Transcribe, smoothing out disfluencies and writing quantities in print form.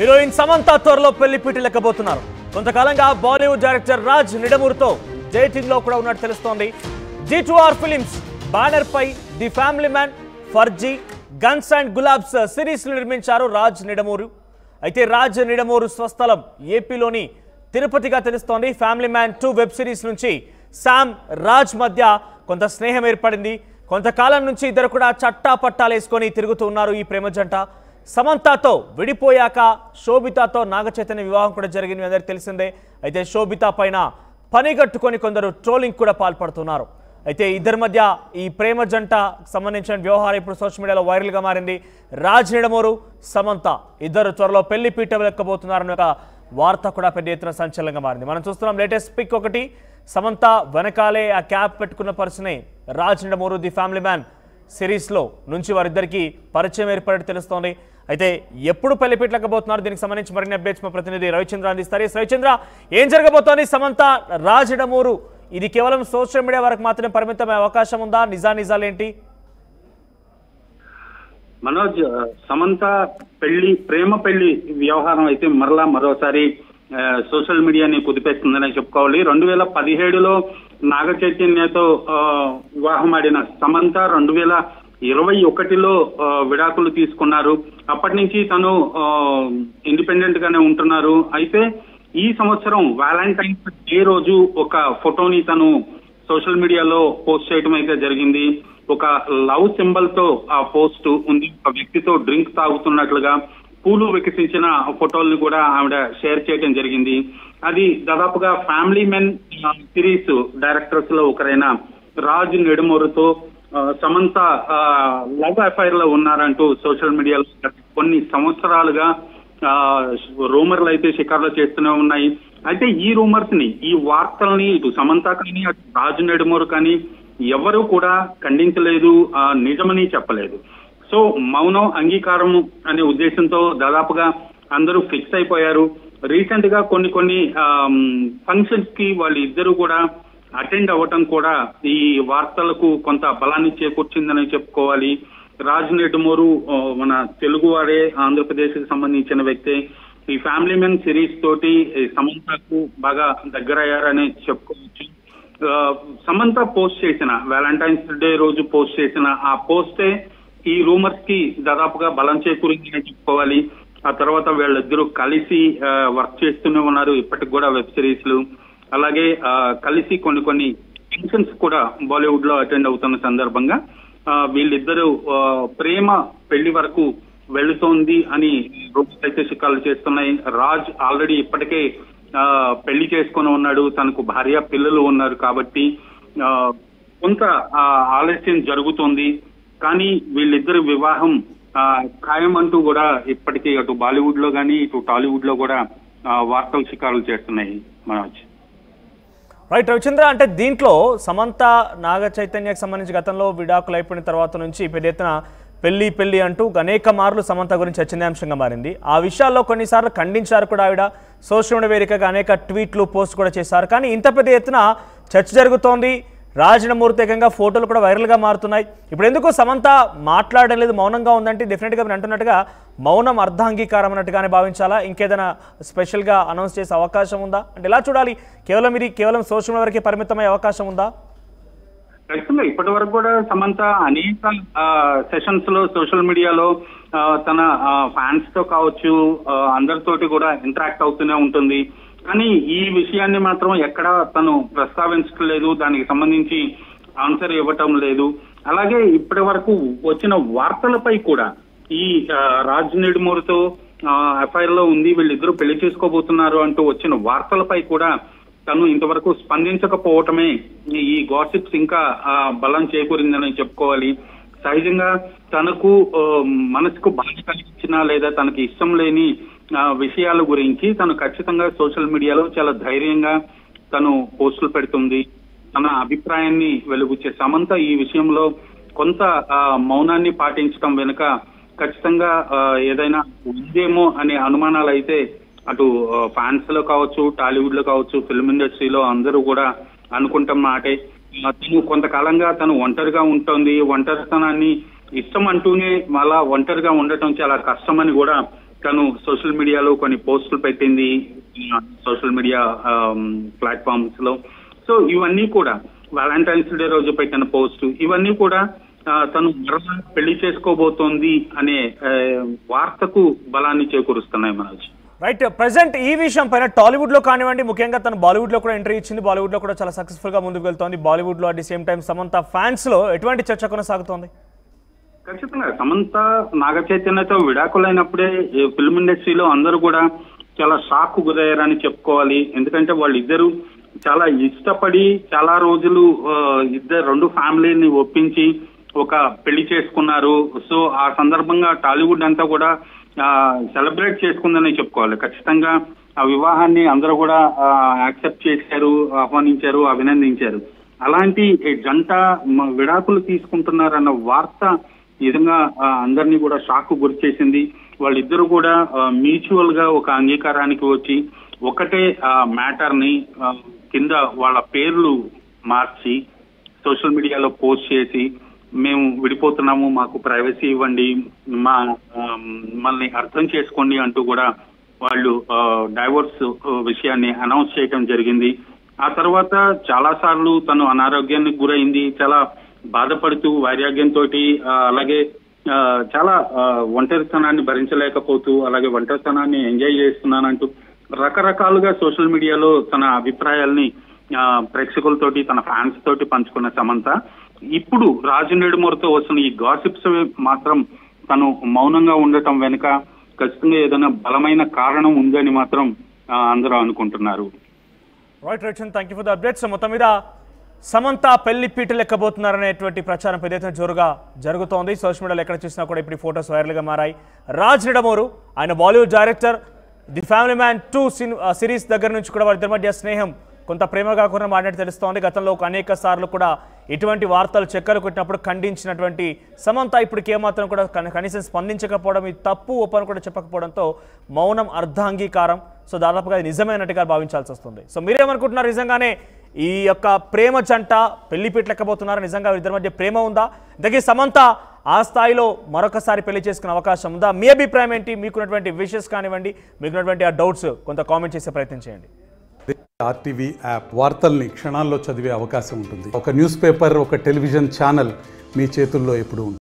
Heroine Samantha త్వరలో పెళ్లి పీటలెక్కబోతున్నారు. కొంతకాలంగా బాలీవుడ్ డైరెక్టర్ రాజ్ నిడమూరుతో డేటింగ్ లో కూడా ఉన్నట్టు తెలుస్తోంది. G2R ఫిలిమ్స్ బ్యానర్ పై the family man, Farzi, guns and Gulaabs series నిర్మించారు రాజ్ నిడమూరు. అయితే రాజ్ నిడమూరు స్వస్థలం ఏపీలోని తిరుపతిగా తెలుస్తోంది. ఫ్యామిలీ మ్యాన్ 2 వెబ్ సిరీస్ నుంచి శామ్ రాజ్ మధ్య కొంత స్నేహం ఏర్పడింది. కొంతకాలం నుంచి ఇద్దరు కూడా చట్టా పట్టాలు వేసుకొని తిరుగుతూ ఉన్నారు ఈ ప్రేమ జంట. సమంతతో విడిపోయాక శోభితతో నాగచైతన్య వివాహం కూడా జరిగింది, అందరికీ తెలిసిందే. అయితే శోభిత పైన పనిగట్టుకొని కొందరు ట్రోలింగ్ కూడా పాల్పడుతున్నారు. అయితే ఇద్దరి మధ్య ఈ ప్రేమ జంట సంబంధించిన వ్యవహారం ఇప్పుడు సోషల్ మీడియాలో వైరల్గా మారింది. రాజ్ నిడమూరు, సమంత ఇద్దరు త్వరలో పెళ్లి పీట ఎక్కబోతున్నారని ఒక వార్త కూడా పెద్ద ఎత్తున సంచలనంగా మారింది. మనం చూస్తున్నాం లేటెస్ట్ పిక్ ఒకటి. సమంత వెనకాలే ఆ క్యాప్ పెట్టుకున్న పర్సనే Raj Nidamuru. The family man సిరీస్లో నుంచి వారిద్దరికి పరిచయం ఏర్పడి తెలుస్తోంది. అయితే ఎప్పుడు పెళ్లిపీటలెక్కబోతున్నారు, దీనికి సంబంధించి మరిన్ని అప్డేట్స్ మా ప్రతినిధి రవిచంద్ర అందిస్తారు. రవిచంద్ర, ఏం జరగబోతోంది? సమంత రాజ్ నిడమూరు ఇది కేవలం సోషల్ మీడియా వరకు మాత్రమే పరిమితమయ్యే అవకాశం ఉందా? నిజాలేంటి? మనోజ్, సమంత ప్రేమ పెళ్లి వ్యవహారం అయితే మరోసారి సోషల్ మీడియాని కుదిపేస్తుందని చెప్పుకోవాలి. 2017లో నాగ చైతన్యతో వివాహం ఆడిన సమంత 2021లో విడాకులు తీసుకున్నారు. అప్పటి నుంచి తను ఇండిపెండెంట్ గానే ఉంటున్నారు. అయితే ఈ సంవత్సరం వ్యాలంటైన్స్ డే రోజు ఒక ఫోటోని తను సోషల్ మీడియాలో పోస్ట్ చేయడం అయితే జరిగింది. ఒక లవ్ సింబల్ తో ఆ పోస్ట్ ఉంది. ఒక వ్యక్తితో డ్రింక్ తాగుతున్నట్లుగా పూలు వికసించిన ఫోటోల్ని కూడా ఆవిడ షేర్ చేయడం జరిగింది. అది దాదాపుగా ఫ్యామిలీ మెన్ సిరీస్ డైరెక్టర్స్ లో ఒకరైన రాజ్ నిడమూరుతో సమంత లవ్ అఫైర్ లో ఉన్నారంటూ సోషల్ మీడియాలో కొన్ని సంవత్సరాలుగా రూమర్లు అయితే షికార్లు చేస్తూనే ఉన్నాయి. అయితే ఈ రూమర్స్ ని, ఈ వార్తల్ని ఇటు సమంత కానీ అటు రాజ్ నిడమూరు కానీ ఎవరు కూడా ఖండించలేదు, నిజమని చెప్పలేదు. సో మౌనం అంగీకారం అనే ఉద్దేశంతో దాదాపుగా అందరూ ఫిక్స్ అయిపోయారు. రీసెంట్ గా కొన్ని ఫంక్షన్స్ కి వాళ్ళు ఇద్దరు కూడా అటెండ్ అవ్వటం కూడా ఈ వార్తలకు కొంత బలాన్ని చేకూర్చిందని చెప్పుకోవాలి. రాజ్ నిడమూరు మన తెలుగువాడే, ఆంధ్రప్రదేశ్ కి సంబంధించిన వ్యక్తే. ఈ ఫ్యామిలీ మెన్ సిరీస్ తోటి సమంతకు బాగా దగ్గరయ్యారని చెప్పుకోవచ్చు. సమంత పోస్ట్ చేసిన వ్యాలంటైన్స్ డే రోజు పోస్ట్ చేసిన ఆ పోస్టే ఈ రూమర్స్ కి దాదాపుగా బలం చేకూరిందని చెప్పుకోవాలి. ఆ తర్వాత వీళ్ళిద్దరూ కలిసి వర్క్ చేస్తూనే ఉన్నారు ఇప్పటికి కూడా వెబ్ సిరీస్లు. అలాగే కలిసి కొన్ని ఫంక్షన్స్ కూడా బాలీవుడ్ లో అటెండ్ అవుతున్న సందర్భంగా వీళ్ళిద్దరూ ప్రేమ పెళ్లి వరకు వెళుతోంది అని రూమర్స్ అయితే షికార్లు చేస్తున్నాయి. రాజ్ ఆల్రెడీ ఇప్పటికే పెళ్లి చేసుకుని ఉన్నాడు, తనకు భార్య పిల్లలు ఉన్నారు. కాబట్టి కొంత ఆలస్యం జరుగుతోంది. కానీ వీళ్ళిద్దరు వివాహం ఖాయం అంటూ కూడా ఇప్పటికీ అటు బాలీవుడ్ లో కానీ ఇటు టాలీవుడ్ లో కూడా వార్తలు షికారులు చేస్తున్నాయి. మనోజ్, రైట్ రవిచంద్ర, అంటే దీంట్లో సమంత నాగ చైతన్యకు సంబంధించి గతంలో విడాకులు అయిపోయిన తర్వాత నుంచి పెద్ద ఎత్తున పెళ్లి అంటూ అనేక మార్లు సమంత గురించి చర్చనీయాంశంగా మారింది. ఆ విషయాల్లో కొన్నిసార్లు ఖండించారు కూడా ఆవిడ. సోషల్ మీడియా వేదికగా అనేక ట్వీట్లు, పోస్ట్ కూడా చేశారు. కానీ ఇంత పెద్ద ఎత్తున చర్చ జరుగుతోంది. రాజ్ నిడమూరు ఏకంగా ఫోటోలు కూడా వైరల్గా మారుతున్నాయి. ఇప్పుడు ఎందుకు సమంత మాట్లాడడం లేదు, మౌనంగా ఉందంటే డెఫినెట్గా మీరు అంటున్నట్టుగా మౌనం అర్ధాంగీకారం అన్నట్టుగానే భావించాలా? ఇంకేదైనా స్పెషల్గా అనౌన్స్ చేసే అవకాశం ఉందా? అంటే ఎలా చూడాలి? కేవలం సోషల్ మీడియా వరకే పరిమితమయ్యే అవకాశం ఉందా? ఖచ్చితంగా ఇప్పటి వరకు కూడా సమంత అనేక సెషన్స్ లో సోషల్ మీడియాలో తన ఫ్యాన్స్ తో కావచ్చు అందరితోటి కూడా ఇంటరాక్ట్ అవుతూనే ఉంటుంది. కానీ ఈ విషయాన్ని మాత్రం ఎక్కడా తను ప్రస్తావించట్లేదు, దానికి సంబంధించి ఆన్సర్ ఇవ్వటం లేదు. అలాగే ఇప్పటి వరకు వచ్చిన వార్తలపై కూడా ఈ రాజ్ నిడమూరుతో ఎఫ్ఐఆర్ లో ఉంది, వీళ్ళిద్దరూ పెళ్లి చేసుకోబోతున్నారు అంటూ వచ్చిన వార్తలపై కూడా తను ఇంతవరకు స్పందించకపోవటమే ఈ గాసిప్స్ ఇంకా బలం చేకూరిందని చెప్పుకోవాలి. సహజంగా తనకు మనసుకు బాధ కలిగించిన లేదా తనకి ఇష్టం లేని విషయాల గురించి తను ఖచ్చితంగా సోషల్ మీడియాలో చాలా ధైర్యంగా తను పోస్టులు పెడుతుంది. తన అభిప్రాయాన్ని వెలుగుచ్చే సమంత ఈ విషయంలో కొంత మౌనాన్ని పాటించడం వెనుక ఖచ్చితంగా ఏదైనా ఉందేమో అనే అనుమానాలు అయితే అటు ఫ్యాన్స్ లో కావచ్చు, టాలీవుడ్ లో కావచ్చు, ఫిల్మ్ ఇండస్ట్రీలో అందరూ కూడా అనుకుంటాం మాటే. తను కొంతకాలంగా తను ఒంటరిగా ఉంటుంది, ఒంటరితనాన్ని ఇష్టం అంటూనే మళ్ళా ఒంటరిగా ఉండటం చాలా కష్టమని కూడా తను సోషల్ మీడియాలో కొన్ని పోస్టులు పెట్టింది సోషల్ మీడియా ప్లాట్ఫామ్స్ లో. సో ఇవన్నీ కూడా వాలంటైన్స్ డే రోజు పెట్టిన పోస్ట్ ఇవన్నీ కూడా తను మరలా పెళ్లి చేసుకోబోతోంది అనే వార్తకు బలాన్ని చేకూరుస్తున్నాయి మనోజ్. రైట్. ప్రెసెంట్ ఈ విషయం పైన టాలీవుడ్ లో కానివ్వండి, ముఖ్యంగా తను బాలీవుడ్ లో కూడా ఎంట్రీ ఇచ్చింది, బాలీవుడ్ లో కూడా చాలా సక్సెస్ఫుల్ గా ముందుకు వెళ్తోంది. బాలీవుడ్ లో at the same time Samantha fans లో ఎటువంటి చర్చ కొనసాగుతోంది? ఖచ్చితంగా సమంత నాగ చైతన్యతో విడాకులైనప్పుడే ఫిల్మ్ ఇండస్ట్రీలో అందరూ కూడా చాలా షాక్ గురయ్యారని చెప్పుకోవాలి. ఎందుకంటే వాళ్ళిద్దరూ చాలా ఇష్టపడి చాలా రోజులు రెండు ఫ్యామిలీని ఒప్పించి ఒక పెళ్లి చేసుకున్నారు. సో ఆ సందర్భంగా టాలీవుడ్ అంతా కూడా సెలబ్రేట్ చేసుకుందని చెప్పుకోవాలి. ఖచ్చితంగా ఆ వివాహాన్ని అందరూ కూడా యాక్సెప్ట్ చేశారు, ఆహ్వానించారు, అభినందించారు. అలాంటి జంట విడాకులు తీసుకుంటున్నారన్న వార్త నిజంగా అందరినీ కూడా షాక్ గురి చేసింది. వాళ్ళిద్దరూ కూడా మ్యూచువల్ గా ఒక అంగీకారానికి వచ్చి ఒకటే మ్యాటర్ ని కింద వాళ్ళ పేర్లు మార్చి సోషల్ మీడియాలో పోస్ట్ చేసి మేము విడిపోతున్నాము, మాకు ప్రైవసీ ఇవ్వండి, మమ్మల్ని అర్థం చేసుకోండి అంటూ కూడా వాళ్ళు డైవోర్స్ విషయాన్ని అనౌన్స్ చేయడం జరిగింది. ఆ తర్వాత చాలా సార్లు తను అనారోగ్యానికి గురైంది, చాలా బాధపడుతూ వైరాగ్యంతో, అలాగే చాలా ఒంటరితనాన్ని భరించలేకపోతూ, అలాగే ఒంటరితనాన్ని ఎంజాయ్ చేస్తున్నానంటూ రకరకాలుగా సోషల్ మీడియాలో తన అభిప్రాయాల్ని ప్రేక్షకులతోటి తన ఫ్యాన్స్ తోటి పంచుకున్న సమంత ఇప్పుడు రాజు నిడుమూరితో వస్తున్న ఈ గాసిప్స్ మాత్రం తను మౌనంగా ఉండటం వెనుక ఖచ్చితంగా ఏదైనా బలమైన కారణం ఉందని మాత్రం అందరూ అనుకుంటున్నారు. Right right, thank you for the updates. మొత్తం మీద సమంత పెళ్లి పీటలు ఎక్కబోతున్నారనేటువంటి ప్రచారం పెద్దెత్తున జోరుగా జరుగుతోంది. సోషల్ మీడియాలో ఎక్కడ చూసినా కూడా ఇప్పుడు ఫోటోస్ వైరల్గా మారాయి. రాజ్ నిడమూరు ఆయన Bollywood director, the family man 2 series దగ్గర నుంచి కూడా వారిద్దరి మధ్య స్నేహం కొంత ప్రేమగా కూడా మాట్లాడి తెలుస్తోంది. గతంలో అనేక సార్లు కూడా ఇటువంటి వార్తలు చెక్కలు కొట్టినప్పుడు ఖండించినటువంటి సమంత ఇప్పటికి ఏమాత్రం కూడా కనీసం స్పందించకపోవడం, ఇది తప్పు ఒప్పని కూడా చెప్పకపోవడంతో మౌనం అర్ధాంగీకారం. సో దాదాపుగా అది నిజమైనట్టుగా భావించాల్సి వస్తుంది. సో మీరేమనుకుంటున్నారు? నిజంగానే ఈ యొక్క ప్రేమ జంట పెళ్లి పీటలెక్కబోతున్నారు, నిజంగా ఇద్దరి మధ్య ప్రేమ ఉందా? ఇంతకీ సమంత ఆ స్థాయిలో మరొకసారి పెళ్లి చేసుకునే అవకాశం ఉందా? మీ అభిప్రాయం ఏంటి? మీకున్నటువంటి విషెస్ కానివ్వండి, మీకున్నటువంటి ఆ డౌట్స్ కొంత కామెంట్ చేసే ప్రయత్నం చేయండి. ఆర్టీవీ యాప్ వార్తల్ని క్షణాల్లో చదివే అవకాశం ఉంటుంది. ఒక న్యూస్ పేపర్, ఒక టెలివిజన్ ఛానల్ మీ చేతుల్లో ఎప్పుడు ఉంటుంది.